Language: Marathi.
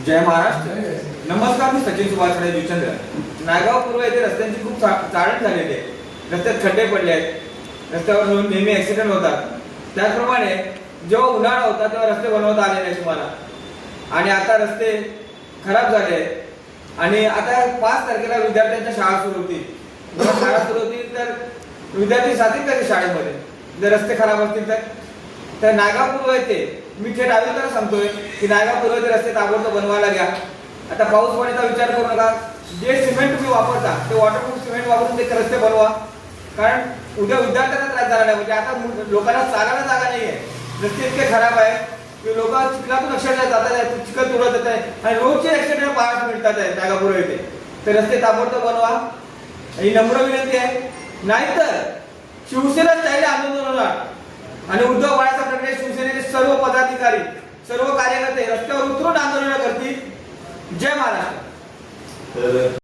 जय महाराष्ट्र. नमस्कार, मी सचिन सुभाष जुचंद्र. नायगाव पूर्व येथे रस्त्यांची खूप चाळण झालेली आहे. रस्त्यात खड्डे पडले आहेत. रस्त्यावर नेहमी ऍक्सिडेंट होतात. त्याचप्रमाणे जेव्हा उन्हाळा होता तेव्हा रस्ते बनवता आले नाही तुम्हाला, आणि आता रस्ते खराब झाले आहेत. आणि आता 5 तारखेला विद्यार्थ्यांच्या शाळा सुरू होतील. जेव्हा शाळा सुरू होतील तर विद्यार्थी जातील कसे शाळेमध्ये जर रस्ते खराब असतील तर नायगाव पूर्व येथे मी थेट आयुक्तांना सांगतोय की नायगाव पूर्व येथे रस्ते ताबडतोब बनवायला घ्या. आता पाऊस पाण्याचा विचार करू नका. जे सिमेंट तुम्ही वापरता ते वॉटरप्रूफ सिमेंट वापरून ते रस्ते बनवा, कारण उद्या विद्यार्थ्यांना त्रास झाला नाही. म्हणजे आता लोकांना चालायला जागा नाही आहे. रस्ते इतके खराब आहेत की लोक चिखलातून अक्षरशः जातात आहेत, चिखल तुडत येत आहे आणि रोजचे ऍक्सिडेंट पाहायला मिळतात आहे नायगाव पूर्व येथे. तर रस्ते ताबडतोब बनवा ही नम्र विनंती आहे. नाहीतर शिवसेना स्टाईल आंदोलन होणार आणि उद्धव बाळासाहेब ठाकरे शिवसेनेचे सर्व पदाधिकारी सर्व कार्यकर्ते रस्त्यावर उतरून आंदोलन करतील. जय महाराष्ट्र.